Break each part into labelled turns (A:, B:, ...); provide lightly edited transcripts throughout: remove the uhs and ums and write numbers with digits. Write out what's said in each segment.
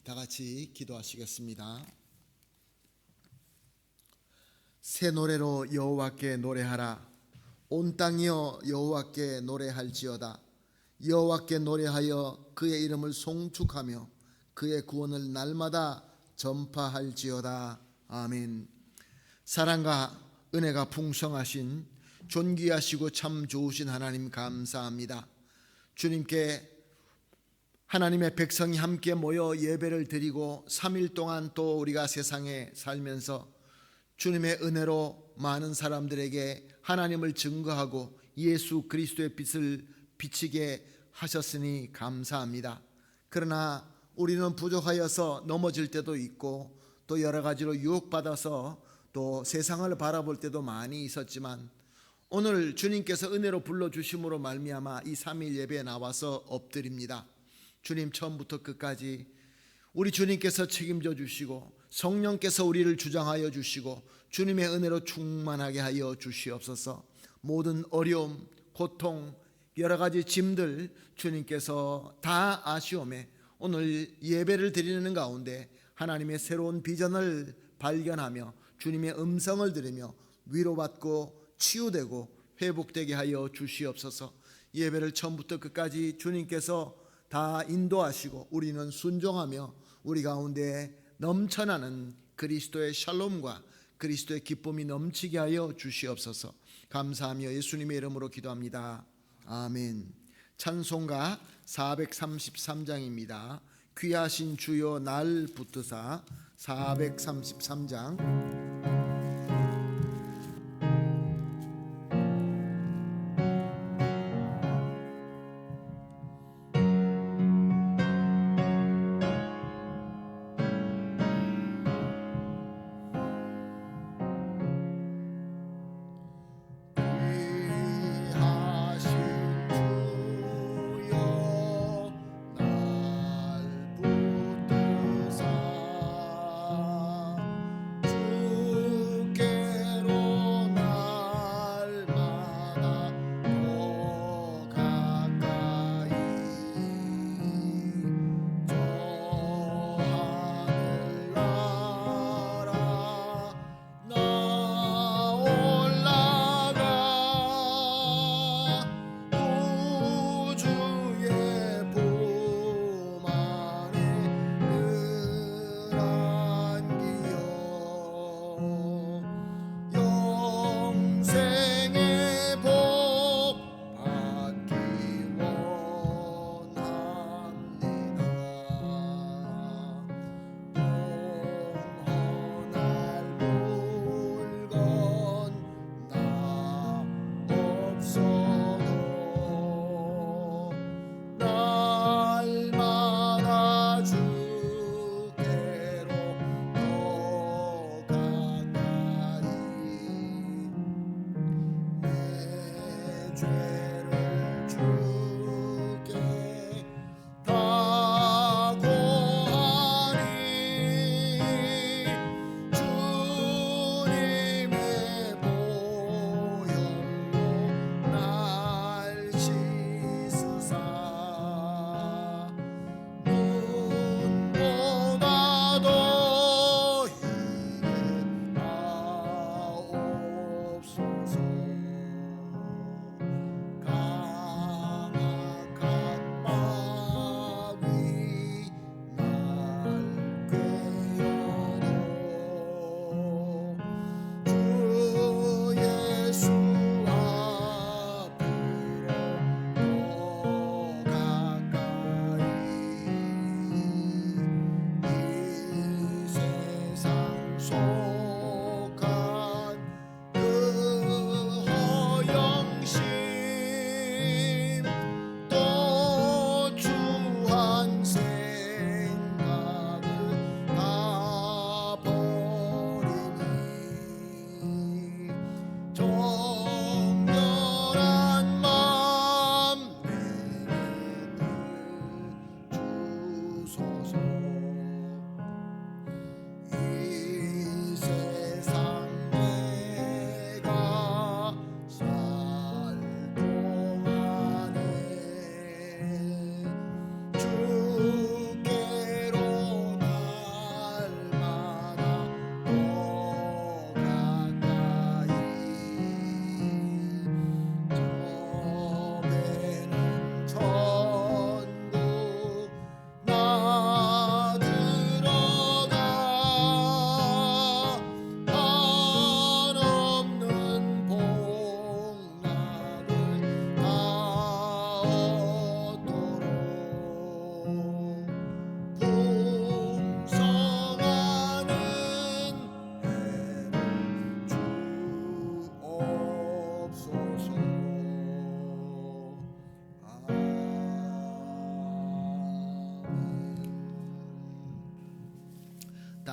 A: 다 같이 기도하시겠습니다. 새 노래로 여호와께 노래하라. 온 땅이여 여호와께 노래할지어다. 여호와께 노래하여 그의 이름을 송축하며 그의 구원을 날마다 전파할지어다. 아멘. 사랑과 은혜가 풍성하신 존귀하시고 참 좋으신 하나님 감사합니다. 주님께 하나님의 백성이 함께 모여 예배를 드리고 3일 동안 또 우리가 세상에 살면서 주님의 은혜로 많은 사람들에게 하나님을 증거하고 예수 그리스도의 빛을 비치게 하셨으니 감사합니다. 그러나 우리는 부족하여서 넘어질 때도 있고 또 여러 가지로 유혹받아서 또 세상을 바라볼 때도 많이 있었지만 오늘 주님께서 은혜로 불러주심으로 말미암아 이 3일 예배에 나와서 엎드립니다. 주님, 처음부터 끝까지 우리 주님께서 책임져 주시고 성령께서 우리를 주장하여 주시고 주님의 은혜로 충만하게 하여 주시옵소서. 모든 어려움, 고통, 여러 가지 짐들 주님께서 다 아시오매 오늘 예배를 드리는 가운데 하나님의 새로운 비전을 발견하며 주님의 음성을 들으며 위로받고 치유되고 회복되게 하여 주시옵소서. 예배를 처음부터 끝까지 주님께서 다 인도하시고 우리는 순종하며 우리 가운데 넘쳐나는 그리스도의 샬롬과 그리스도의 기쁨이 넘치게 하여 주시옵소서. 감사하며 예수님의 이름으로 기도합니다. 아멘. 찬송가 433장입니다. 귀하신 주여 날 붙드사. 433장. 날 붙드사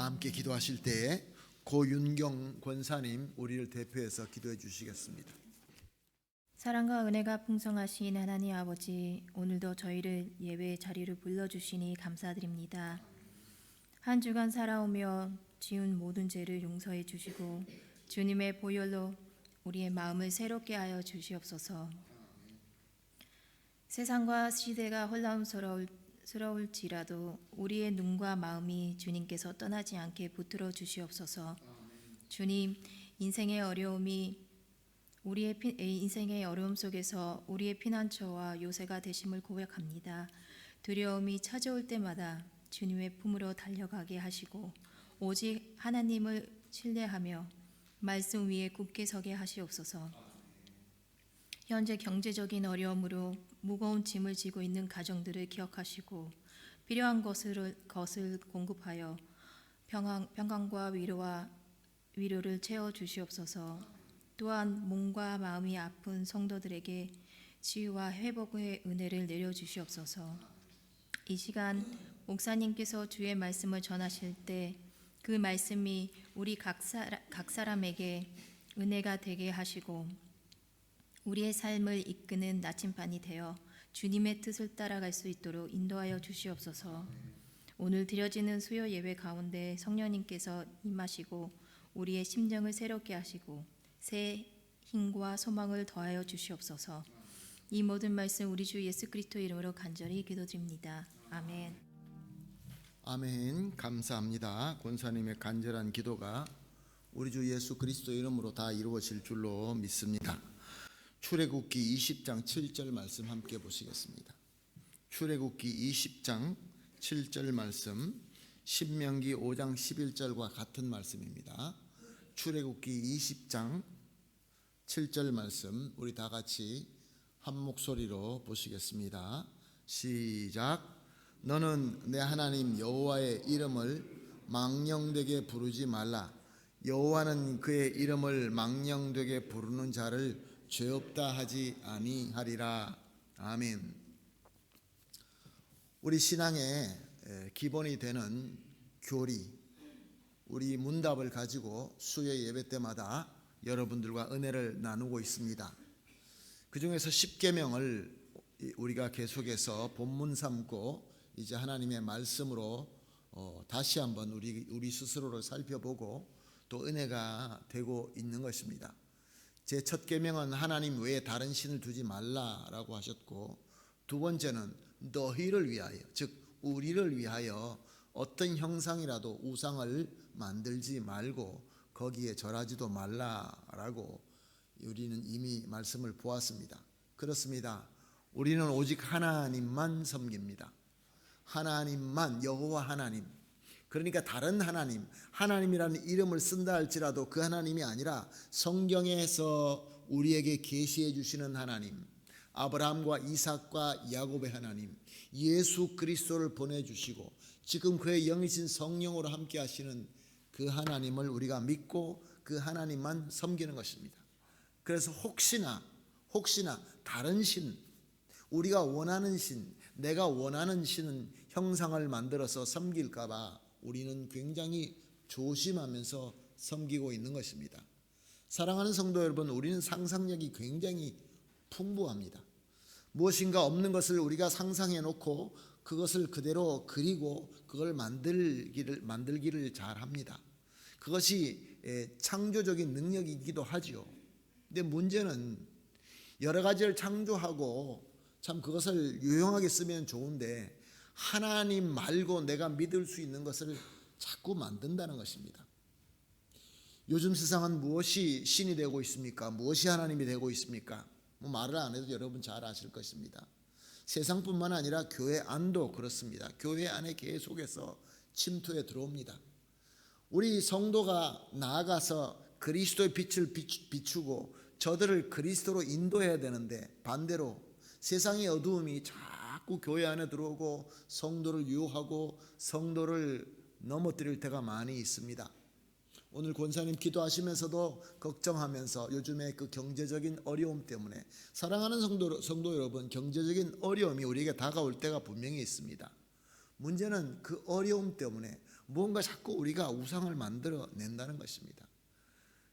A: 다 함께 기도하실 때에 고윤경 권사님 우리를 대표해서 기도해 주시겠습니다.
B: 사랑과 은혜가 풍성하신 하나님 아버지, 오늘도 저희를 예배 자리로 불러주시니 감사드립니다. 한 주간 살아오며 지은 모든 죄를 용서해 주시고 주님의 보혈로 우리의 마음을 새롭게 하여 주시옵소서. 세상과 시대가 혼란스러울지라도 우리의 눈과 마음이 주님께서 떠나지 않게 붙들어 주시옵소서. 주님, 인생의 어려움 속에서 우리의 피난처와 요새가 되심을 고백합니다. 두려움이 찾아올 때마다 주님의 품으로 달려가게 하시고 오직 하나님을 신뢰하며 말씀 위에 굳게 서게 하시옵소서. 현재 경제적인 어려움으로 무거운 짐을 지고 있는 가정들을 기억하시고 필요한 것을 공급하여 평강과 위로를 채워 주시옵소서. 또한 몸과 마음이 아픈 성도들에게 치유와 회복의 은혜를 내려 주시옵소서. 이 시간 목사님께서 주의 말씀을 전하실 때 그 말씀이 우리 각 사람에게 은혜가 되게 하시고 우리의 삶을 이끄는 나침반이 되어 주님의 뜻을 따라갈 수 있도록 인도하여 주시옵소서. 오늘 드려지는 수요 예배 가운데 성령님께서 임하시고 우리의 심정을 새롭게 하시고 새 힘과 소망을 더하여 주시옵소서. 이 모든 말씀 우리 주 예수 그리스도 이름으로 간절히 기도드립니다. 아멘.
A: 아멘. 감사합니다. 권사님의 간절한 기도가 우리 주 예수 그리스도 이름으로 다 이루어질 줄로 믿습니다. 출애굽기 20장 7절 말씀 함께 보시겠습니다. 출애굽기 20장 7절 말씀, 신명기 5장 11절과 같은 말씀입니다. 출애굽기 20장 7절 말씀 우리 다 같이 한 목소리로 보시겠습니다. 시작. 너는 내 하나님 여호와의 이름을 망령되게 부르지 말라. 여호와는 그의 이름을 망령되게 부르는 자를 죄 없다 하지 아니하리라. 아멘. 우리 신앙의 기본이 되는 교리, 우리 문답을 가지고 수요 예배 때마다 여러분들과 은혜를 나누고 있습니다. 그 중에서 10계명을 우리가 계속해서 본문 삼고 이제 하나님의 말씀으로 다시 한번 우리 스스로를 살펴보고 또 은혜가 되고 있는 것입니다. 제 첫 계명은 하나님 외에 다른 신을 두지 말라라고 하셨고, 두 번째는 너희를 위하여, 즉 우리를 위하여 어떤 형상이라도 우상을 만들지 말고 거기에 절하지도 말라라고 우리는 이미 말씀을 보았습니다. 그렇습니다. 우리는 오직 하나님만 섬깁니다. 하나님만, 여호와 하나님. 그러니까 다른 하나님, 하나님이라는 이름을 쓴다 할지라도 그 하나님이 아니라 성경에서 우리에게 계시해 주시는 하나님, 아브라함과 이삭과 야곱의 하나님, 예수 그리스도를 보내주시고 지금 그의 영이신 성령으로 함께 하시는 그 하나님을 우리가 믿고 그 하나님만 섬기는 것입니다. 그래서 혹시나 다른 신, 우리가 원하는 신, 내가 원하는 신은 형상을 만들어서 섬길까 봐 우리는 굉장히 조심하면서 섬기고 있는 것입니다. 사랑하는 성도 여러분, 우리는 상상력이 굉장히 풍부합니다. 무엇인가 없는 것을 우리가 상상해 놓고 그것을 그대로 그리고 그걸 만들기를 잘합니다. 그것이 창조적인 능력이기도 하죠. 근데 문제는 여러 가지를 창조하고 참 그것을 유용하게 쓰면 좋은데 하나님 말고 내가 믿을 수 있는 것을 자꾸 만든다는 것입니다. 요즘 세상은 무엇이 신이 되고 있습니까? 무엇이 하나님이 되고 있습니까? 말을 안 해도 여러분 잘 아실 것입니다. 세상뿐만 아니라 교회 안도 그렇습니다. 교회 안에 계속해서 침투해 들어옵니다. 우리 성도가 나아가서 그리스도의 빛을 비추고 저들을 그리스도로 인도해야 되는데 반대로 세상의 어두움이 자꾸 교회 안에 들어오고 성도를 유혹하고 성도를 넘어뜨릴 때가 많이 있습니다. 오늘 권사님 기도하시면서도 걱정하면서 요즘에 그 경제적인 어려움 때문에 사랑하는 성도 여러분, 경제적인 어려움이 우리에게 다가올 때가 분명히 있습니다. 문제는 그 어려움 때문에 무언가 자꾸 우리가 우상을 만들어 낸다는 것입니다.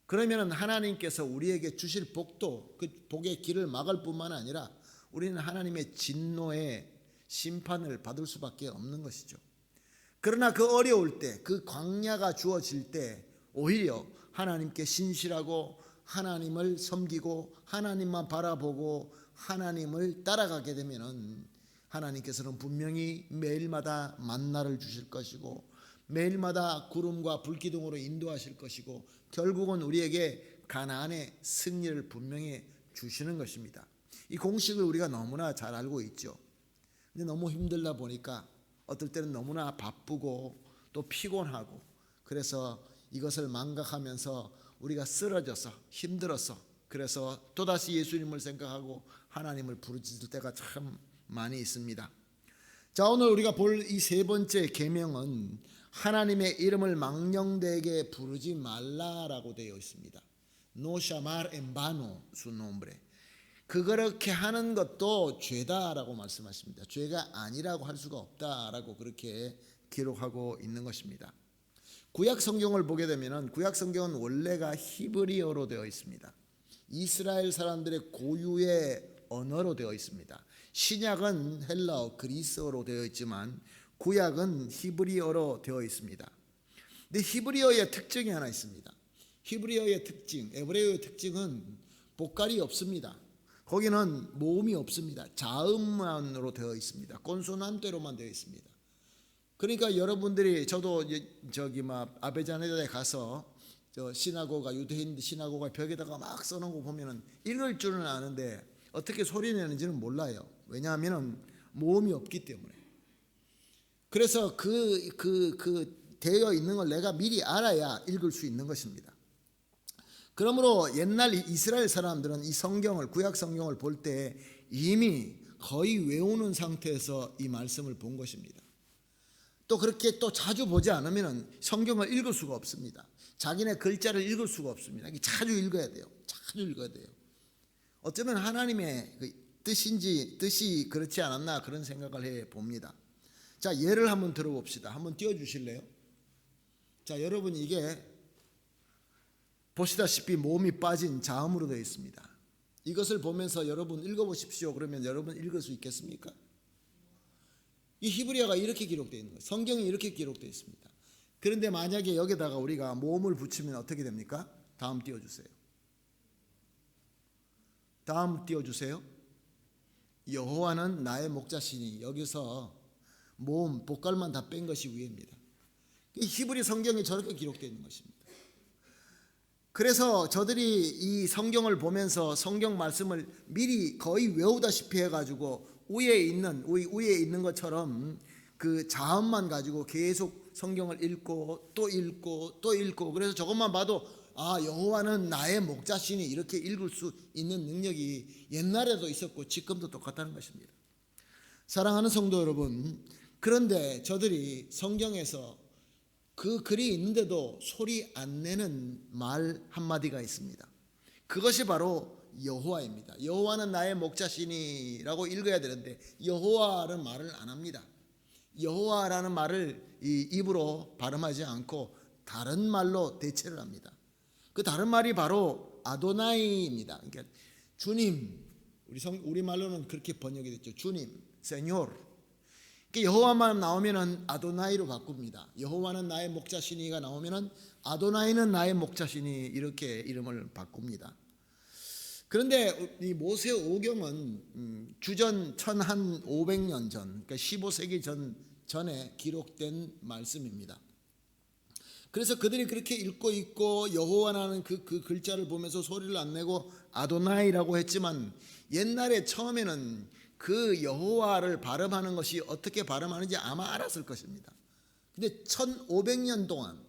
A: 그러면 하나님께서 우리에게 주실 복도 그 복의 길을 막을 뿐만 아니라 우리는 하나님의 진노의 심판을 받을 수밖에 없는 것이죠. 그러나 그 어려울 때, 그 광야가 주어질 때 오히려 하나님께 신실하고 하나님을 섬기고 하나님만 바라보고 하나님을 따라가게 되면은 하나님께서는 분명히 매일마다 만나를 주실 것이고 매일마다 구름과 불기둥으로 인도하실 것이고 결국은 우리에게 가나안의 승리를 분명히 주시는 것입니다. 이 공식을 우리가 너무나 잘 알고 있죠. 근데 너무 힘들다 보니까 어떨 때는 너무나 바쁘고 또 피곤하고 그래서 이것을 망각하면서 우리가 쓰러져서 힘들어서 그래서 또다시 예수님을 생각하고 하나님을 부르짖을 때가 참 많이 있습니다. 자, 오늘 우리가 볼 이 세 번째 계명은 하나님의 이름을 망령되게 부르지 말라라고 되어 있습니다. No llamar en vano su nombre. 그렇게 하는 것도 죄다라고 말씀하십니다. 죄가 아니라고 할 수가 없다라고 그렇게 기록하고 있는 것입니다. 구약 성경을 보게 되면은 구약 성경은 원래가 히브리어로 되어 있습니다. 이스라엘 사람들의 고유의 언어로 되어 있습니다. 신약은 헬라어, 그리스어로 되어 있지만 구약은 히브리어로 되어 있습니다. 근데 히브리어의 특징이 하나 있습니다. 히브리어의 특징, 에브레어의 특징은 보컬이 없습니다. 거기는 모음이 없습니다. 자음만으로 되어 있습니다. 콘소난테로만 되어 있습니다. 그러니까 여러분들이 저도 저기 막 아베자네다에 가서 저 시나고가 유대인 시나고가 벽에다가 막 써놓은 거 보면은 읽을 줄은 아는데 어떻게 소리 내는지는 몰라요. 왜냐하면은 모음이 없기 때문에. 그래서 그 되어 있는 걸 내가 미리 알아야 읽을 수 있는 것입니다. 그러므로 옛날 이스라엘 사람들은 이 성경을 구약 성경을 볼 때 이미 거의 외우는 상태에서 이 말씀을 본 것입니다. 또 그렇게 또 자주 보지 않으면 성경을 읽을 수가 없습니다. 자기네 글자를 읽을 수가 없습니다. 자주 읽어야 돼요. 자주 읽어야 돼요. 어쩌면 하나님의 뜻이 그렇지 않았나 그런 생각을 해 봅니다. 자, 예를 한번 들어봅시다. 한번 띄워주실래요? 자, 여러분 이게 보시다시피 모음이 빠진 자음으로 되어 있습니다. 이것을 보면서 여러분 읽어보십시오. 그러면 여러분 읽을 수 있겠습니까? 이 히브리어가 이렇게 기록되어 있는 거예요. 성경이 이렇게 기록되어 있습니다. 그런데 만약에 여기다가 우리가 모음을 붙이면 어떻게 됩니까? 다음 띄워주세요. 다음 띄워주세요. 여호와는 나의 목자시니 여기서 모음, 보컬만 다 뺀 것이 위입니다. 히브리 성경에 저렇게 기록되어 있는 것입니다. 그래서 저들이 이 성경을 보면서 성경 말씀을 미리 거의 외우다시피 해가지고 위에 있는 것처럼 그 자음만 가지고 계속 성경을 읽고 또 읽고 또 읽고 그래서 저것만 봐도 아 여호와는 나의 목자시니 이렇게 읽을 수 있는 능력이 옛날에도 있었고 지금도 똑같다는 것입니다. 사랑하는 성도 여러분, 그런데 저들이 성경에서 그 글이 있는데도 소리 안 내는 말 한마디가 있습니다. 그것이 바로 여호와입니다. 여호와는 나의 목자시니 라고 읽어야 되는데 여호와라는 말을 안 합니다. 여호와라는 말을 입으로 발음하지 않고 다른 말로 대체를 합니다. 그 다른 말이 바로 아도나이입니다. 그러니까 주님, 우리 말로는 그렇게 번역이 됐죠. 주님, 세뇨르. 여호와만 나오면은 아도나이로 바꿉니다. 여호와는 나의 목자시니가 나오면은 아도나이는 나의 목자시니 이렇게 이름을 바꿉니다. 그런데 이 모세오경은 주전 1500년 전, 그러니까 15세기 전에 기록된 말씀입니다. 그래서 그들이 그렇게 읽고 있고 여호와라는 그 글자를 보면서 소리를 안 내고 아도나이라고 했지만 옛날에 처음에는 그 여호와를 발음하는 것이 어떻게 발음하는지 아마 알았을 것입니다. 근데 1500년 동안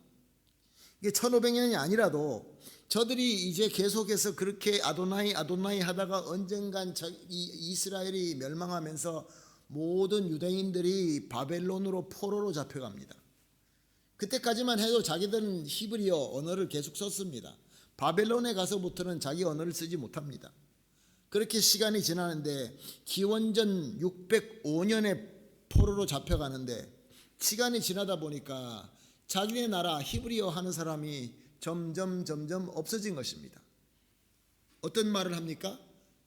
A: 이게 1500년이 아니라도 저들이 이제 계속해서 그렇게 아도나이 하다가 언젠간 이스라엘이 멸망하면서 모든 유대인들이 바벨론으로 포로로 잡혀갑니다. 그때까지만 해도 자기들은 히브리어 언어를 계속 썼습니다. 바벨론에 가서부터는 자기 언어를 쓰지 못합니다. 그렇게 시간이 지나는데 기원전 605년에 포로로 잡혀가는데 시간이 지나다 보니까 자기네 나라 히브리어 하는 사람이 점점 없어진 것입니다. 어떤 말을 합니까?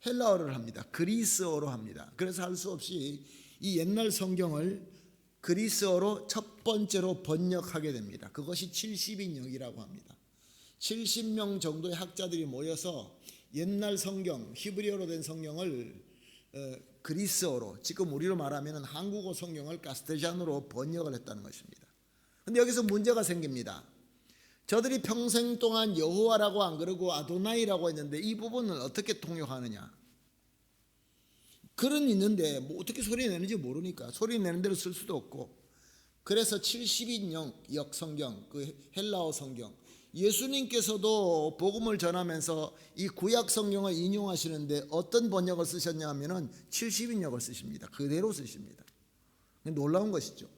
A: 헬라어를 합니다. 그리스어로 합니다. 그래서 할 수 없이 이 옛날 성경을 그리스어로 첫 번째로 번역하게 됩니다. 그것이 70인역이라고 합니다. 70명 정도의 학자들이 모여서 옛날 성경, 히브리어로 된 성경을 그리스어로, 지금 우리로 말하면 한국어 성경을 카스텔잔으로 번역을 했다는 것입니다. 그런데 여기서 문제가 생깁니다. 저들이 평생 동안 여호와라고 안 그러고 아도나이라고 했는데 이 부분을 어떻게 통역하느냐? 글은 있는데 뭐 어떻게 소리 내는지 모르니까 소리 내는 대로 쓸 수도 없고, 그래서 70인역 성경, 그 헬라어 성경, 예수님께서도 복음을 전하면서 이 구약 성경을 인용하시는데 어떤 번역을 쓰셨냐 하면은 70인역을 쓰십니다. 그대로 쓰십니다. 놀라운 것이죠.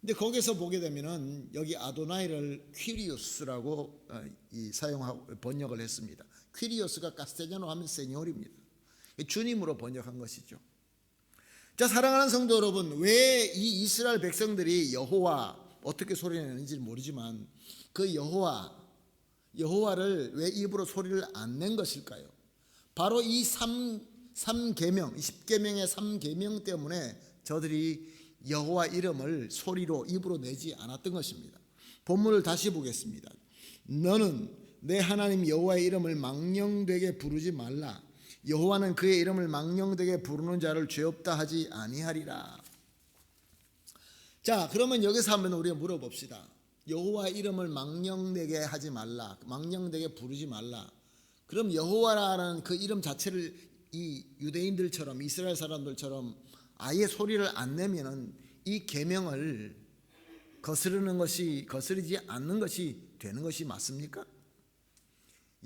A: 근데 거기서 보게 되면은 여기 아도나이를 퀴리오스라고 사용하고 번역을 했습니다. 퀴리오스가 카스텔자노 하면 세뇨입니다. 주님으로 번역한 것이죠. 자, 사랑하는 성도 여러분, 왜 이 이스라엘 백성들이 여호와 어떻게 소리내는지 모르지만 그 여호와를 왜 입으로 소리를 안 낸 것일까요? 바로 이 3계명, 10계명의 3계명 때문에 저들이 여호와 이름을 소리로 입으로 내지 않았던 것입니다. 본문을 다시 보겠습니다. 너는 내 하나님 여호와의 이름을 망령되게 부르지 말라. 여호와는 그의 이름을 망령되게 부르는 자를 죄 없다 하지 아니하리라. 자, 그러면 여기서 한번 우리가 물어봅시다. 여호와의 이름을 망령되게 하지 말라, 망령되게 부르지 말라. 그럼 여호와라는 그 이름 자체를 이 유대인들처럼, 이스라엘 사람들처럼 아예 소리를 안 내면은 이 계명을 거스르지 않는 것이 되는 것이 맞습니까?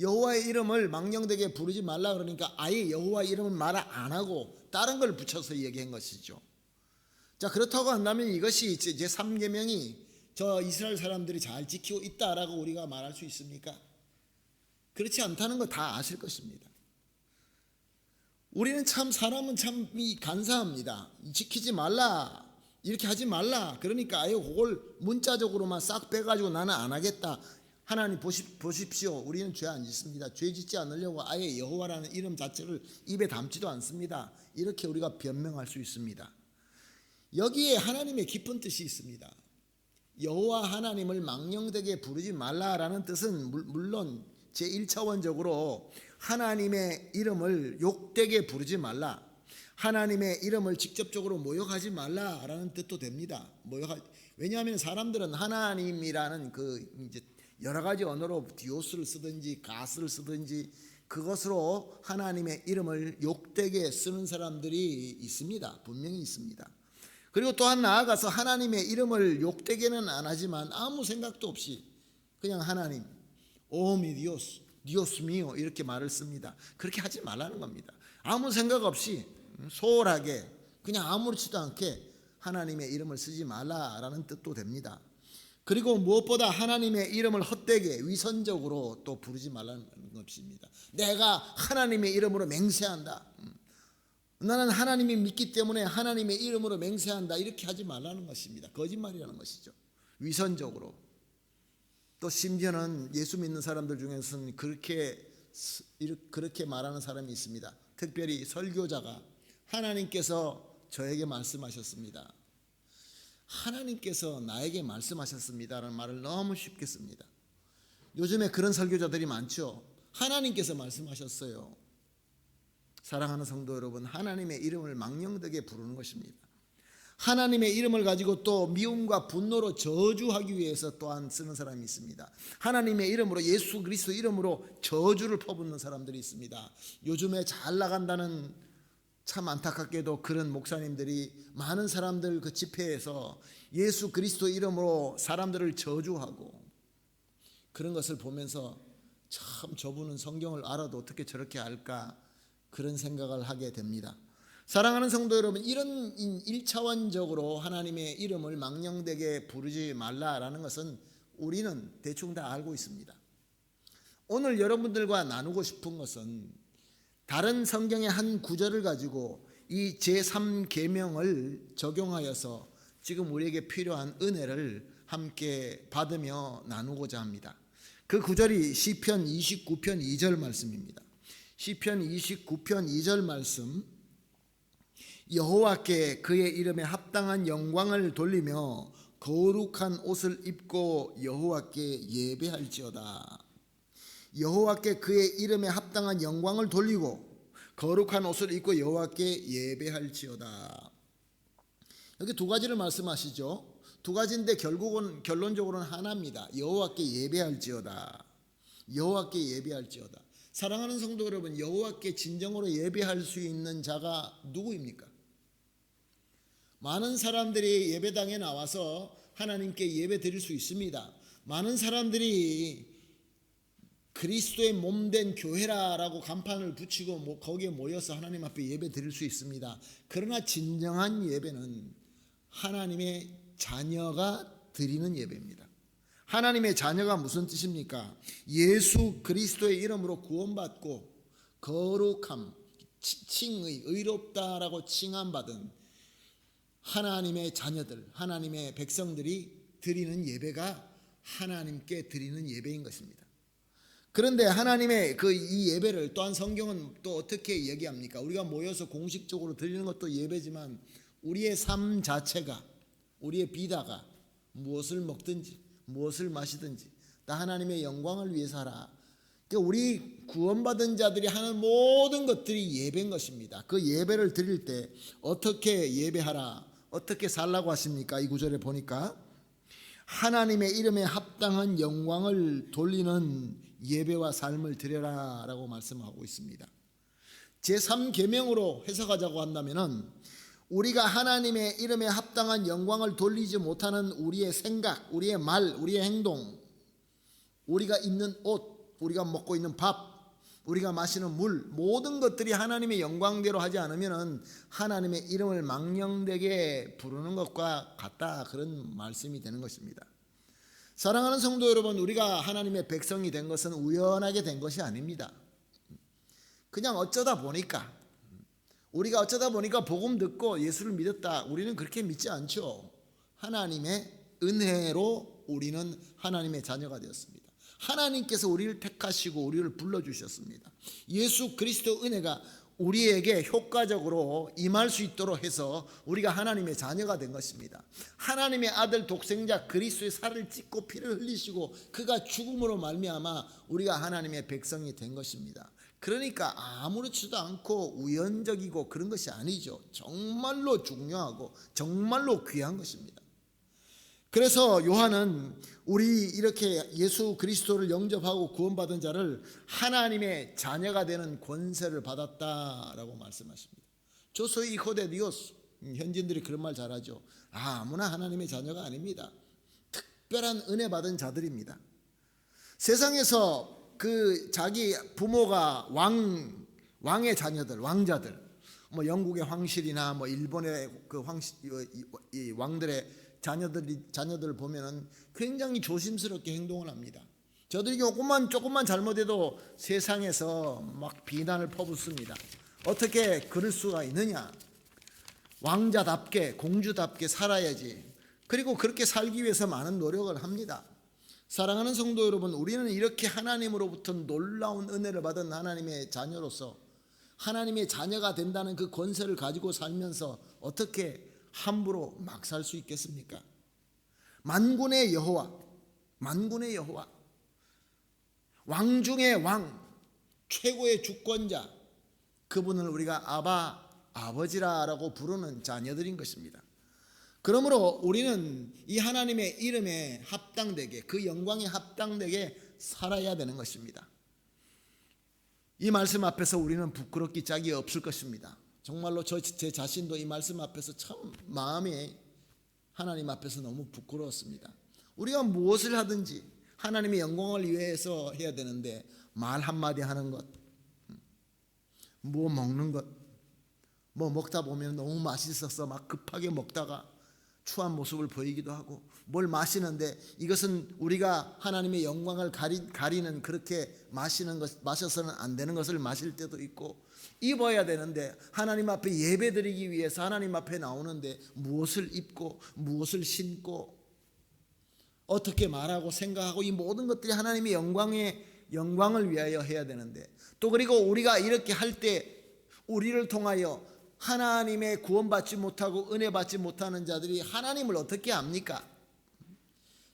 A: 여호와의 이름을 망령되게 부르지 말라 그러니까 아예 여호와의 이름을 말 안 하고 다른 걸 붙여서 얘기한 것이죠. 자, 그렇다고 한다면 이것이 제 3계명이 저 이스라엘 사람들이 잘 지키고 있다라고 우리가 말할 수 있습니까? 그렇지 않다는 거 다 아실 것입니다. 우리는 참 사람은 참 간사합니다. 지키지 말라, 이렇게 하지 말라 그러니까 아예 그걸 문자적으로만 싹 빼가지고 나는 안 하겠다. 하나님 보십시오, 우리는 죄 안 짓습니다. 죄 짓지 않으려고 아예 여호와라는 이름 자체를 입에 담지도 않습니다. 이렇게 우리가 변명할 수 있습니다. 여기에 하나님의 깊은 뜻이 있습니다. 여호와 하나님을 망령되게 부르지 말라라는 뜻은 물론 제1차원적으로 하나님의 이름을 욕되게 부르지 말라, 하나님의 이름을 직접적으로 모욕하지 말라라는 뜻도 됩니다. 왜냐하면 사람들은 하나님이라는 이제 여러 가지 언어로 디오스를 쓰든지 가스를 쓰든지 그것으로 하나님의 이름을 욕되게 쓰는 사람들이 있습니다. 분명히 있습니다. 그리고 또한 나아가서 하나님의 이름을 욕되게는 안 하지만 아무 생각도 없이 그냥 하나님, 오미 디오스, 디오스 미오 이렇게 말을 씁니다. 그렇게 하지 말라는 겁니다. 아무 생각 없이 소홀하게 그냥 아무렇지도 않게 하나님의 이름을 쓰지 말라라는 뜻도 됩니다. 그리고 무엇보다 하나님의 이름을 헛되게 위선적으로 또 부르지 말라는 것입니다. 내가 하나님의 이름으로 맹세한다, 나는 하나님이 믿기 때문에 하나님의 이름으로 맹세한다, 이렇게 하지 말라는 것입니다. 거짓말이라는 것이죠. 위선적으로. 또 심지어는 예수 믿는 사람들 중에서는 그렇게 말하는 사람이 있습니다. 특별히 설교자가 하나님께서 저에게 말씀하셨습니다, 하나님께서 나에게 말씀하셨습니다라는 말을 너무 쉽게 씁니다. 요즘에 그런 설교자들이 많죠. 하나님께서 말씀하셨어요. 사랑하는 성도 여러분, 하나님의 이름을 망령되게 부르는 것입니다. 하나님의 이름을 가지고 또 미움과 분노로 저주하기 위해서 또한 쓰는 사람이 있습니다. 하나님의 이름으로, 예수 그리스도 이름으로 저주를 퍼붓는 사람들이 있습니다. 요즘에 잘 나간다는, 참 안타깝게도 그런 목사님들이 많은 사람들 그 집회에서 예수 그리스도 이름으로 사람들을 저주하고, 그런 것을 보면서 참 저분은 성경을 알아도 어떻게 저렇게 할까, 그런 생각을 하게 됩니다. 사랑하는 성도 여러분, 이런 1차원적으로 하나님의 이름을 망령되게 부르지 말라라는 것은 우리는 대충 다 알고 있습니다. 오늘 여러분들과 나누고 싶은 것은 다른 성경의 한 구절을 가지고 이 제3계명을 적용하여서 지금 우리에게 필요한 은혜를 함께 받으며 나누고자 합니다. 그 구절이 시편 29편 2절 말씀입니다. 시편 29편 2절 말씀, 여호와께 그의 이름에 합당한 영광을 돌리며 거룩한 옷을 입고 여호와께 예배할지어다. 여호와께 그의 이름에 합당한 영광을 돌리고 거룩한 옷을 입고 여호와께 예배할지어다. 여기 두 가지를 말씀하시죠. 두 가지인데 결론적으로는 하나입니다. 여호와께 예배할지어다. 여호와께 예배할지어다. 사랑하는 성도 여러분, 여호와께 진정으로 예배할 수 있는 자가 누구입니까? 많은 사람들이 예배당에 나와서 하나님께 예배 드릴 수 있습니다. 많은 사람들이 그리스도의 몸된 교회라고 간판을 붙이고 거기에 모여서 하나님 앞에 예배 드릴 수 있습니다. 그러나 진정한 예배는 하나님의 자녀가 드리는 예배입니다. 하나님의 자녀가 무슨 뜻입니까? 예수 그리스도의 이름으로 구원받고 거룩함, 칭의, 의롭다라고 칭함받은 하나님의 자녀들, 하나님의 백성들이 드리는 예배가 하나님께 드리는 예배인 것입니다. 그런데 하나님의 이 예배를 또한 성경은 또 어떻게 얘기합니까? 우리가 모여서 공식적으로 드리는 것도 예배지만 우리의 삶 자체가, 우리의 비다가 무엇을 먹든지 무엇을 마시든지 다 하나님의 영광을 위해서 하라. 그러니까 우리 구원받은 자들이 하는 모든 것들이 예배인 것입니다. 그 예배를 드릴 때 어떻게 예배하라, 어떻게 살라고 하십니까? 이 구절에 보니까 하나님의 이름에 합당한 영광을 돌리는 예배와 삶을 드려라 라고 말씀하고 있습니다. 제3계명으로 해석하자고 한다면 우리가 하나님의 이름에 합당한 영광을 돌리지 못하는 우리의 생각, 우리의 말, 우리의 행동, 우리가 입는 옷, 우리가 먹고 있는 밥, 우리가 마시는 물, 모든 것들이 하나님의 영광대로 하지 않으면 하나님의 이름을 망령되게 부르는 것과 같다, 그런 말씀이 되는 것입니다. 사랑하는 성도 여러분, 우리가 하나님의 백성이 된 것은 우연하게 된 것이 아닙니다. 그냥 어쩌다 보니까, 우리가 어쩌다 보니까 복음 듣고 예수를 믿었다, 우리는 그렇게 믿지 않죠. 하나님의 은혜로 우리는 하나님의 자녀가 되었습니다. 하나님께서 우리를 택하시고 우리를 불러주셨습니다. 예수 그리스도 은혜가 우리에게 효과적으로 임할 수 있도록 해서 우리가 하나님의 자녀가 된 것입니다. 하나님의 아들 독생자 그리스도의 살을 찢고 피를 흘리시고 그가 죽음으로 말미암아 우리가 하나님의 백성이 된 것입니다. 그러니까 아무렇지도 않고 우연적이고 그런 것이 아니죠. 정말로 중요하고 정말로 귀한 것입니다. 그래서 요한은 우리 이렇게 예수 그리스도를 영접하고 구원받은 자를 하나님의 자녀가 되는 권세를 받았다라고 말씀하십니다. 조소이 히코 데 디오스, 현지인들이 그런 말 잘하죠. 아무나 하나님의 자녀가 아닙니다. 특별한 은혜 받은 자들입니다. 세상에서 그 자기 부모가 왕의 자녀들, 왕자들, 뭐 영국의 황실이나 뭐 일본의 그 이 왕들의 자녀들을 보면은 굉장히 조심스럽게 행동을 합니다. 저들이 조금만 잘못해도 세상에서 막 비난을 퍼붓습니다. 어떻게 그럴 수가 있느냐? 왕자답게 공주답게 살아야지. 그리고 그렇게 살기 위해서 많은 노력을 합니다. 사랑하는 성도 여러분, 우리는 이렇게 하나님으로부터 놀라운 은혜를 받은 하나님의 자녀로서 하나님의 자녀가 된다는 그 권세를 가지고 살면서 어떻게 함부로 막 살 수 있겠습니까? 만군의 여호와, 만군의 여호와, 왕 중의 왕, 최고의 주권자, 그분을 우리가 아바, 아버지라고 부르는 자녀들인 것입니다. 그러므로 우리는 이 하나님의 이름에 합당되게, 그 영광에 합당되게 살아야 되는 것입니다. 이 말씀 앞에서 우리는 부끄럽기 짝이 없을 것입니다. 정말로 제 자신도 이 말씀 앞에서 참 마음이 하나님 앞에서 너무 부끄러웠습니다. 우리가 무엇을 하든지 하나님의 영광을 위해서 해야 되는데 말 한마디 하는 것, 뭐 먹는 것, 뭐 먹다 보면 너무 맛있어서 막 급하게 먹다가 추한 모습을 보이기도 하고, 뭘 마시는데 이것은 우리가 하나님의 영광을 가리는 그렇게 마셔서는 안 되는 것을 마실 때도 있고, 입어야 되는데 하나님 앞에 예배드리기 위해서 하나님 앞에 나오는데 무엇을 입고 무엇을 신고 어떻게 말하고 생각하고 이 모든 것들이 하나님의 영광을 위하여 해야 되는데, 또 그리고 우리가 이렇게 할 때 우리를 통하여 하나님의 구원받지 못하고 은혜 받지 못하는 자들이 하나님을 어떻게 압니까?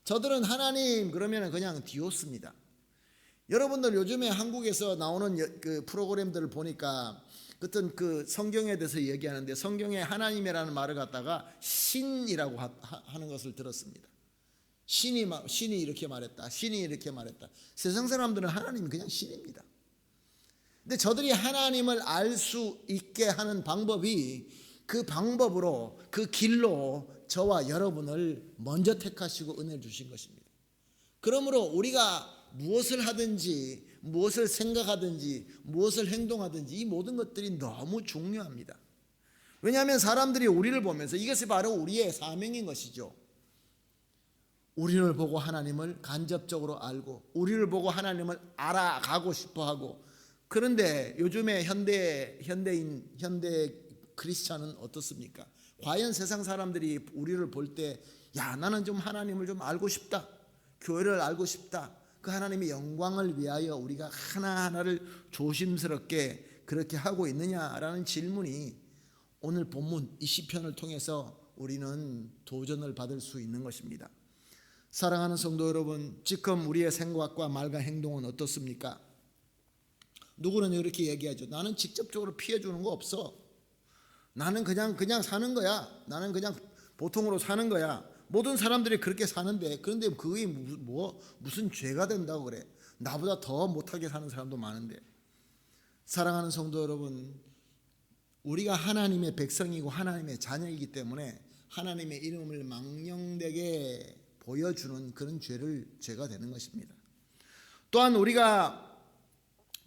A: 저들은 하나님 그러면 그냥 디오스입니다. 여러분들 요즘에 한국에서 나오는 그 프로그램들을 보니까 어떤 그 성경에 대해서 얘기하는데, 성경에 하나님이라는 말을 갖다가 신이라고 하는 것을 들었습니다. 신이 이렇게 말했다, 신이 이렇게 말했다. 세상 사람들은 하나님이 그냥 신입니다. 근데 저들이 하나님을 알 수 있게 하는 방법이, 그 방법으로 그 길로 저와 여러분을 먼저 택하시고 은혜 주신 것입니다. 그러므로 우리가 무엇을 하든지, 무엇을 생각하든지, 무엇을 행동하든지 이 모든 것들이 너무 중요합니다. 왜냐하면 사람들이 우리를 보면서, 이것이 바로 우리의 사명인 것이죠. 우리를 보고 하나님을 간접적으로 알고, 우리를 보고 하나님을 알아가고 싶어하고. 그런데 요즘에 현대 크리스찬은 어떻습니까? 과연 세상 사람들이 우리를 볼 때, 야, 나는 좀 하나님을 좀 알고 싶다, 교회를 알고 싶다, 그 하나님의 영광을 위하여 우리가 하나하나를 조심스럽게 그렇게 하고 있느냐라는 질문이 오늘 본문 이 시편을 통해서 우리는 도전을 받을 수 있는 것입니다. 사랑하는 성도 여러분, 지금 우리의 생각과 말과 행동은 어떻습니까? 누구는 이렇게 얘기하죠. 나는 직접적으로 피해 주는 거 없어. 나는 그냥 사는 거야. 나는 그냥 보통으로 사는 거야. 모든 사람들이 그렇게 사는데, 그런데 그게 무슨 죄가 된다고 그래. 나보다 더 못하게 사는 사람도 많은데. 사랑하는 성도 여러분, 우리가 하나님의 백성이고 하나님의 자녀이기 때문에 하나님의 이름을 망령되게 보여주는 그런 죄가 되는 것입니다. 또한 우리가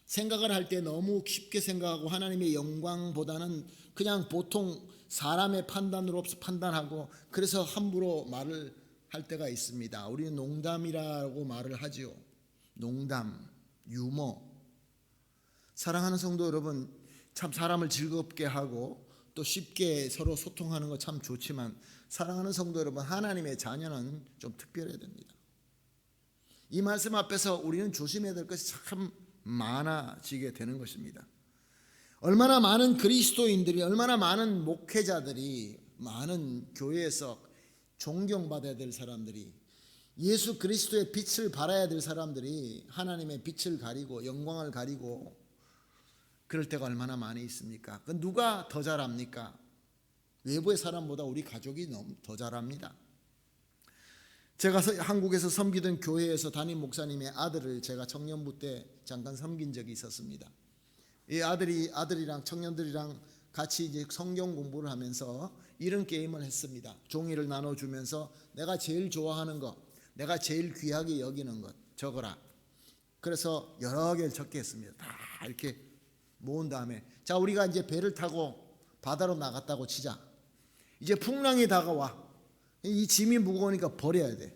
A: 생각을 할 때 너무 쉽게 생각하고 하나님의 영광보다는 그냥 보통 사람의 판단으로 판단하고, 그래서 함부로 말을 할 때가 있습니다. 우리는 농담이라고 말을 하지요. 농담, 유머. 사랑하는 성도 여러분, 참 사람을 즐겁게 하고 또 쉽게 서로 소통하는 거 참 좋지만, 사랑하는 성도 여러분, 하나님의 자녀는 좀 특별해야 됩니다. 이 말씀 앞에서 우리는 조심해야 될 것이 참 많아지게 되는 것입니다. 얼마나 많은 그리스도인들이, 얼마나 많은 목회자들이, 많은 교회에서 존경받아야 될 사람들이, 예수 그리스도의 빛을 발해야 될 사람들이 하나님의 빛을 가리고 영광을 가리고 그럴 때가 얼마나 많이 있습니까? 그 누가 더 잘합니까? 외부의 사람보다 우리 가족이 너무 더 잘합니다. 제가 한국에서 섬기던 교회에서 담임 목사님의 아들을 제가 청년부 때 잠깐 섬긴 적이 있었습니다. 이 아들이랑 청년들이랑 같이 이제 성경 공부를 하면서 이런 게임을 했습니다. 종이를 나눠주면서 내가 제일 좋아하는 것, 내가 제일 귀하게 여기는 것 적어라. 그래서 여러 개를 적게 했습니다. 다 이렇게 모은 다음에, 자, 우리가 이제 배를 타고 바다로 나갔다고 치자. 이제 풍랑이 다가와. 이 짐이 무거우니까 버려야 돼.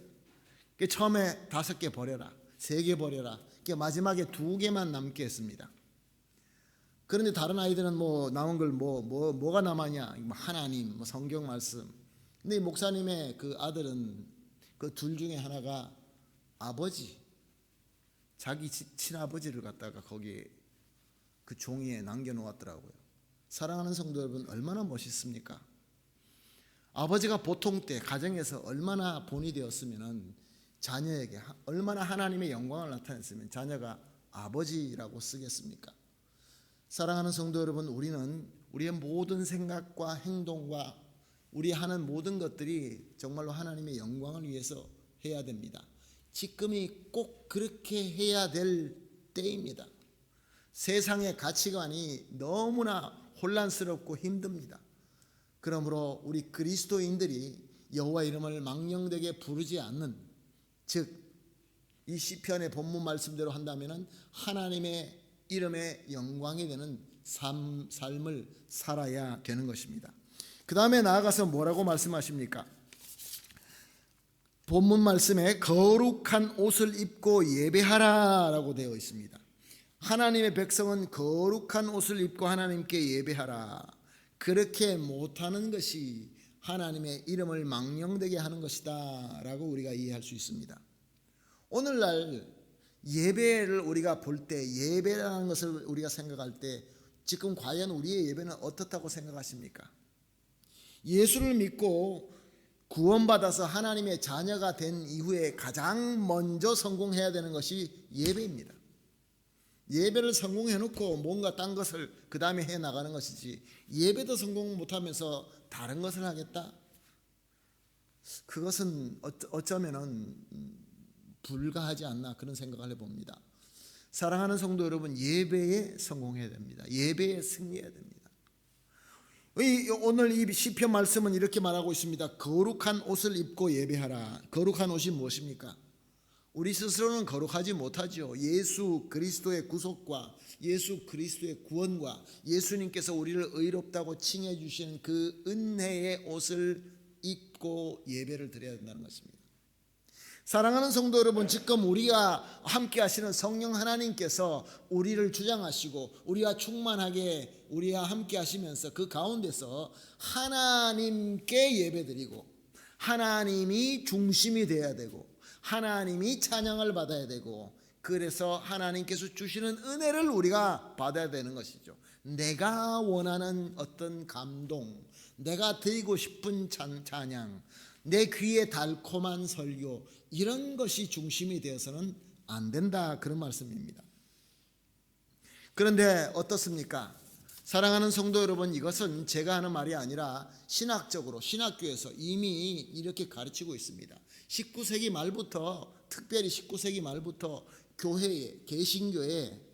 A: 처음에 5개 버려라, 3개 버려라. 마지막에 2개만 남게 했습니다. 그런데 다른 아이들은 남은 걸 뭐가 남았냐? 하나님, 성경 말씀. 근데 이 목사님의 그 아들은 그 둘 중에 하나가 아버지, 자기 친아버지를 갖다가 거기에 그 종이에 남겨놓았더라고요. 사랑하는 성도 여러분, 얼마나 멋있습니까? 아버지가 보통 때 가정에서 얼마나 본이 되었으면, 자녀에게 얼마나 하나님의 영광을 나타냈으면 자녀가 아버지라고 쓰겠습니까? 사랑하는 성도 여러분, 우리는 우리의 모든 생각과 행동과 우리 하는 모든 것들이 정말로 하나님의 영광을 위해서 해야 됩니다. 지금이 꼭 그렇게 해야 될 때입니다. 세상의 가치관이 너무나 혼란스럽고 힘듭니다. 그러므로 우리 그리스도인들이 여호와 이름을 망령되게 부르지 않는, 즉 이 시편의 본문 말씀대로 한다면 하나님의 이름의 영광이 되는 삶을 살아야 되는 것입니다. 그 다음에 나아가서 뭐라고 말씀하십니까? 본문 말씀에 거룩한 옷을 입고 예배하라 라고 되어 있습니다. 하나님의 백성은 거룩한 옷을 입고 하나님께 예배하라. 그렇게 못하는 것이 하나님의 이름을 망령되게 하는 것이다 라고 우리가 이해할 수 있습니다. 오늘날 예배를 우리가 볼 때, 예배라는 것을 우리가 생각할 때 지금 과연 우리의 예배는 어떻다고 생각하십니까? 예수를 믿고 구원받아서 하나님의 자녀가 된 이후에 가장 먼저 성공해야 되는 것이 예배입니다. 예배를 성공해놓고 뭔가 딴 것을 그 다음에 해나가는 것이지, 예배도 성공 못하면서 다른 것을 하겠다? 그것은 어쩌면은 불가하지 않나, 그런 생각을 해봅니다. 사랑하는 성도 여러분, 예배에 성공해야 됩니다. 예배에 승리해야 됩니다. 오늘 이 시편 말씀은 이렇게 말하고 있습니다. 거룩한 옷을 입고 예배하라. 거룩한 옷이 무엇입니까? 우리 스스로는 거룩하지 못하죠. 예수 그리스도의 구속과 예수 그리스도의 구원과 예수님께서 우리를 의롭다고 칭해 주시는 그 은혜의 옷을 입고 예배를 드려야 된다는 것입니다. 사랑하는 성도 여러분, 지금 우리가 함께 하시는 성령 하나님께서 우리를 주장하시고 우리와 충만하게 우리와 함께 하시면서 그 가운데서 하나님께 예배드리고 하나님이 중심이 되어야 되고 하나님이 찬양을 받아야 되고, 그래서 하나님께서 주시는 은혜를 우리가 받아야 되는 것이죠. 내가 원하는 어떤 감동, 내가 드리고 싶은 찬양, 내 귀에 달콤한 설교, 이런 것이 중심이 되어서는 안 된다, 그런 말씀입니다. 그런데 어떻습니까? 사랑하는 성도 여러분, 이것은 제가 하는 말이 아니라 신학적으로 신학교에서 이미 이렇게 가르치고 있습니다. 19세기 말부터, 특별히 19세기 말부터 교회에, 개신교에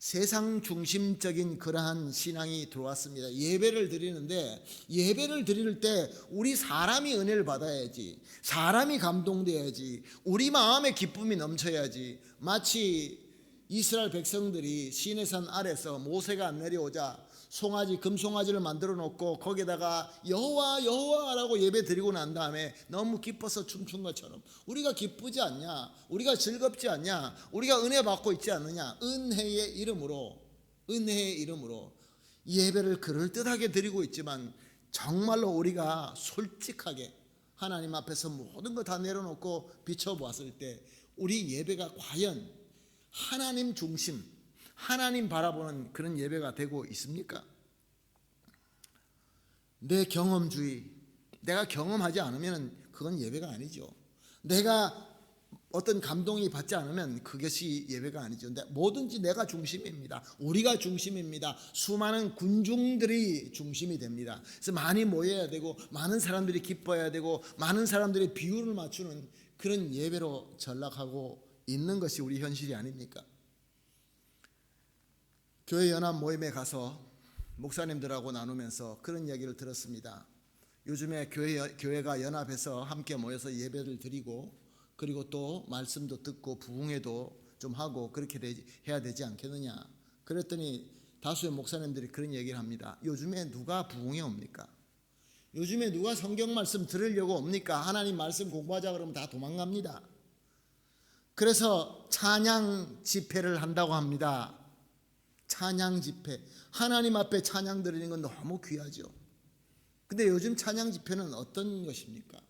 A: 세상 중심적인 그러한 신앙이 들어왔습니다. 예배를 드리는데, 예배를 드릴 때 우리 사람이 은혜를 받아야지, 사람이 감동돼야지, 우리 마음에 기쁨이 넘쳐야지. 마치 이스라엘 백성들이 시내산 아래서 모세가 안 내려오자 송아지, 금송아지를 만들어 놓고 거기다가 여호와 여호와라고 예배 드리고 난 다음에 너무 기뻐서 춤춘 것처럼, 우리가 기쁘지 않냐? 우리가 즐겁지 않냐? 우리가 은혜 받고 있지 않느냐? 은혜의 이름으로 예배를 그럴듯하게 드리고 있지만, 정말로 우리가 솔직하게 하나님 앞에서 모든 거 다 내려놓고 비춰보았을 때 우리 예배가 과연 하나님 중심, 하나님 바라보는 그런 예배가 되고 있습니까? 내 경험주의, 내가 경험하지 않으면 그건 예배가 아니죠. 내가 어떤 감동이 받지 않으면 그것이 예배가 아니죠. 뭐든지 내가 중심입니다. 우리가 중심입니다. 수많은 군중들이 중심이 됩니다. 그래서 많이 모여야 되고, 많은 사람들이 기뻐해야 되고, 많은 사람들이 비율을 맞추는 그런 예배로 전락하고 있는 것이 우리 현실이 아닙니까? 교회 연합 모임에 가서 목사님들하고 나누면서 그런 얘기를 들었습니다. 요즘에 교회가 연합해서 함께 모여서 예배를 드리고, 그리고 또 말씀도 듣고 부흥회도 좀 하고 그렇게 해야 되지 않겠느냐. 그랬더니 다수의 목사님들이 그런 얘기를 합니다. 요즘에 누가 부흥회 옵니까? 요즘에 누가 성경 말씀 들으려고 옵니까? 하나님 말씀 공부하자 그러면 다 도망갑니다. 그래서 찬양 집회를 한다고 합니다. 찬양 집회, 하나님 앞에 찬양 드리는 건 너무 귀하죠. 근데 요즘 찬양 집회는 어떤 것입니까?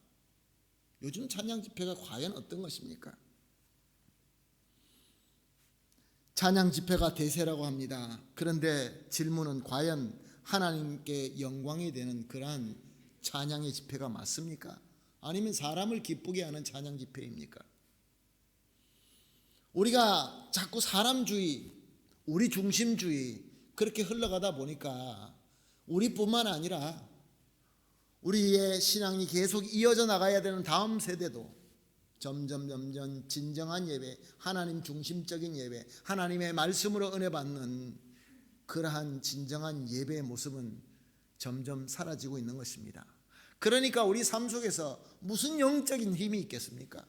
A: 요즘 찬양 집회가 과연 어떤 것입니까? 찬양 집회가 대세라고 합니다. 그런데 질문은, 과연 하나님께 영광이 되는 그러한 찬양의 집회가 맞습니까? 아니면 사람을 기쁘게 하는 찬양 집회입니까? 우리가 자꾸 사람주의, 우리 중심주의 그렇게 흘러가다 보니까 우리뿐만 아니라 우리의 신앙이 계속 이어져 나가야 되는 다음 세대도 점점 진정한 예배, 하나님 중심적인 예배, 하나님의 말씀으로 은혜 받는 그러한 진정한 예배의 모습은 점점 사라지고 있는 것입니다. 그러니까 우리 삶 속에서 무슨 영적인 힘이 있겠습니까?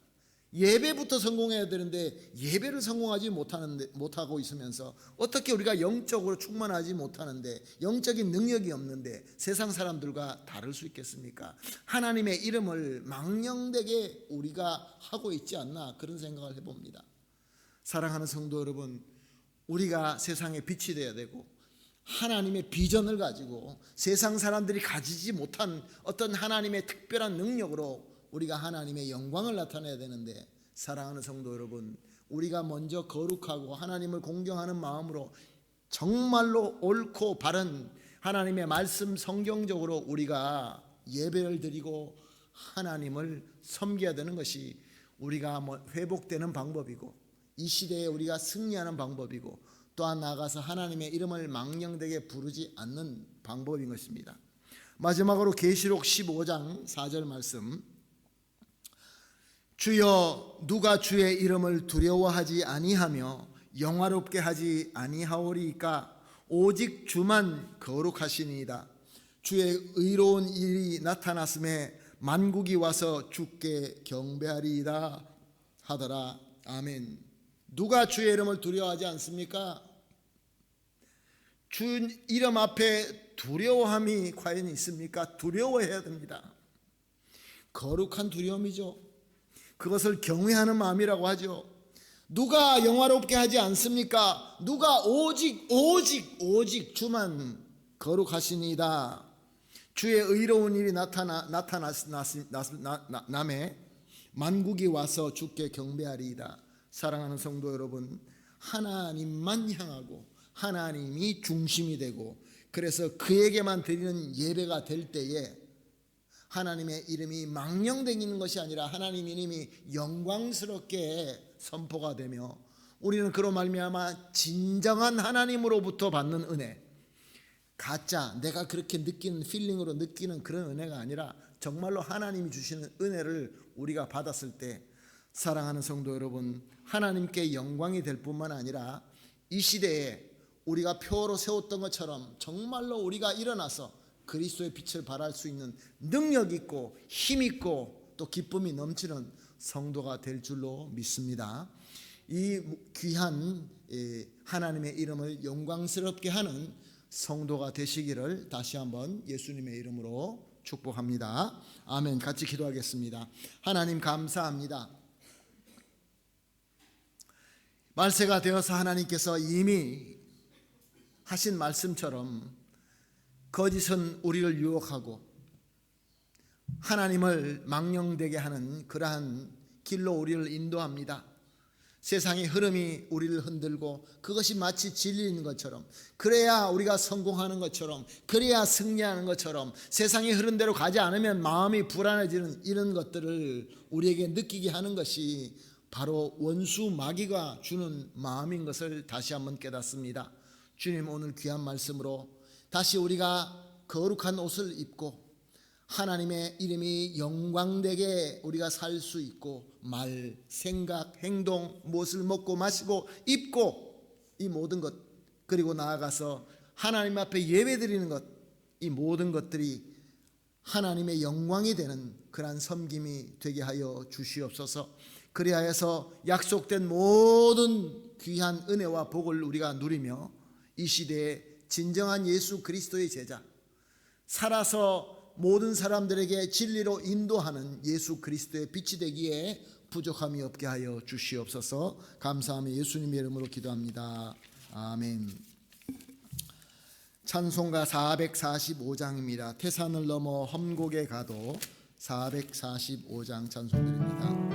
A: 예배부터 성공해야 되는데 예배를 성공하지 못하고 있으면서 어떻게 우리가 영적으로 충만하지 못하는데, 영적인 능력이 없는데 세상 사람들과 다를 수 있겠습니까? 하나님의 이름을 망령되게 우리가 하고 있지 않나, 그런 생각을 해봅니다. 사랑하는 성도 여러분, 우리가 세상에 빛이 되어야 되고 하나님의 비전을 가지고 세상 사람들이 가지지 못한 어떤 하나님의 특별한 능력으로 우리가 하나님의 영광을 나타내야 되는데, 사랑하는 성도 여러분, 우리가 먼저 거룩하고 하나님을 공경하는 마음으로 정말로 옳고 바른 하나님의 말씀 성경적으로 우리가 예배를 드리고 하나님을 섬겨야 되는 것이 우리가 회복되는 방법이고, 이 시대에 우리가 승리하는 방법이고, 또한 나아가서 하나님의 이름을 망령되게 부르지 않는 방법인 것입니다. 마지막으로 계시록 15장 4절 말씀, 주여 누가 주의 이름을 두려워하지 아니하며 영화롭게 하지 아니하오리이까? 오직 주만 거룩하시니이다. 주의 의로운 일이 나타났음에 만국이 와서 주께 경배하리이다 하더라. 아멘. 누가 주의 이름을 두려워하지 않습니까? 주 이름 앞에 두려워함이 과연 있습니까? 두려워해야 됩니다. 거룩한 두려움이죠. 그것을 경외하는 마음이라고 하죠. 누가 영화롭게 하지 않습니까? 누가 오직 주만 거룩하시니이다. 주의 의로운 일이 나타남에 만국이 와서 주께 경배하리이다. 사랑하는 성도 여러분, 하나님만 향하고 하나님이 중심이 되고, 그래서 그에게만 드리는 예배가 될 때에 하나님의 이름이 망령되는 것이 아니라 하나님 이름이 영광스럽게 선포가 되며, 우리는 그로 말미암아 진정한 하나님으로부터 받는 은혜, 가짜 내가 그렇게 느끼는 필링으로 느끼는 그런 은혜가 아니라 정말로 하나님이 주시는 은혜를 우리가 받았을 때, 사랑하는 성도 여러분, 하나님께 영광이 될 뿐만 아니라 이 시대에 우리가 표로 세웠던 것처럼 정말로 우리가 일어나서 그리스도의 빛을 발할 수 있는 능력 있고 힘 있고 또 기쁨이 넘치는 성도가 될 줄로 믿습니다. 이 귀한 하나님의 이름을 영광스럽게 하는 성도가 되시기를 다시 한번 예수님의 이름으로 축복합니다. 아멘. 같이 기도하겠습니다. 하나님 감사합니다. 말세가 되어서 하나님께서 이미 하신 말씀처럼 거짓은 우리를 유혹하고 하나님을 망령되게 하는 그러한 길로 우리를 인도합니다. 세상의 흐름이 우리를 흔들고 그것이 마치 진리인 것처럼, 그래야 우리가 성공하는 것처럼, 그래야 승리하는 것처럼, 세상의 흐른 대로 가지 않으면 마음이 불안해지는 이런 것들을 우리에게 느끼게 하는 것이 바로 원수 마귀가 주는 마음인 것을 다시 한번 깨닫습니다. 주님, 오늘 귀한 말씀으로 다시 우리가 거룩한 옷을 입고 하나님의 이름이 영광되게 우리가 살 수 있고, 말, 생각, 행동, 무엇을 먹고 마시고 입고 이 모든 것, 그리고 나아가서 하나님 앞에 예배드리는 것, 이 모든 것들이 하나님의 영광이 되는 그러한 섬김이 되게 하여 주시옵소서. 그리하여서 약속된 모든 귀한 은혜와 복을 우리가 누리며 이 시대에 진정한 예수 그리스도의 제자, 살아서 모든 사람들에게 진리로 인도하는 예수 그리스도의 빛이 되기에 부족함이 없게 하여 주시옵소서. 감사하며 예수님의 이름으로 기도합니다. 아멘. 찬송가 445장입니다. 태산을 넘어 험곡에 가도 445장 찬송드립니다.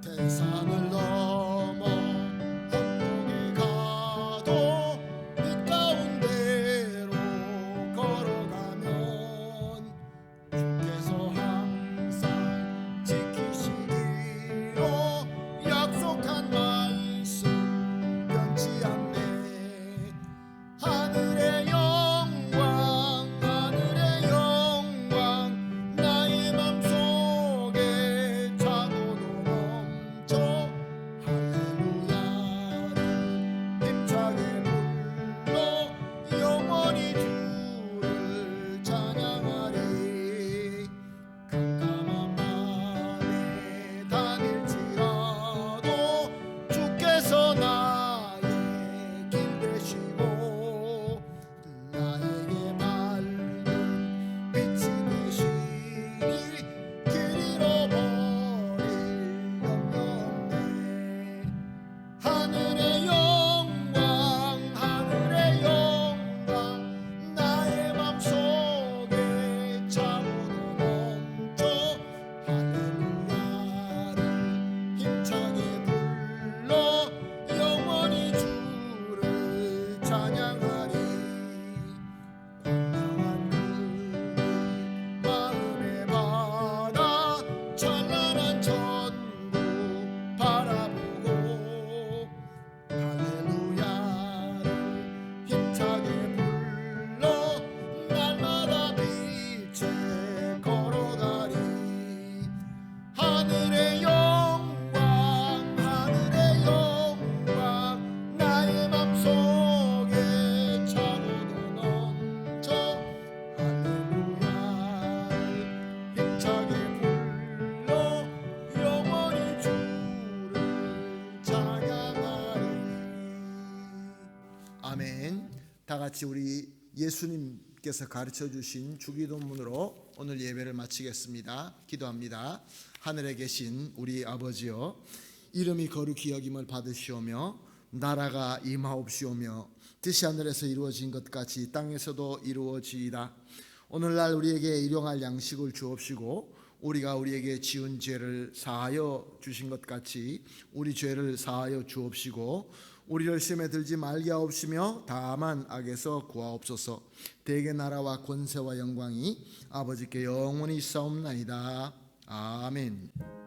A: 태산을 넘어 험곡에 가도 빛 가운데로 걸어가면 주께서 항상 지키시기로 약속한 말씀 변치 않네. 다 같이 우리 예수님께서 가르쳐 주신 주기도문으로 오늘 예배를 마치겠습니다. 기도합니다. 하늘에 계신 우리 아버지여, 이름이 거룩히 여김을 받으시오며 나라가 임하옵시오며 뜻이 하늘에서 이루어진 것 같이 땅에서도 이루어지이다. 오늘날 우리에게 일용할 양식을 주옵시고 우리가 우리에게 지은 죄를 사하여 주신 것 같이 우리 죄를 사하여 주옵시고 우리를 시험에 들지 말게 하옵시며 다만 악에서 구하옵소서. 대개 나라와 권세와 영광이 아버지께 영원히 있사옵나이다. 아멘.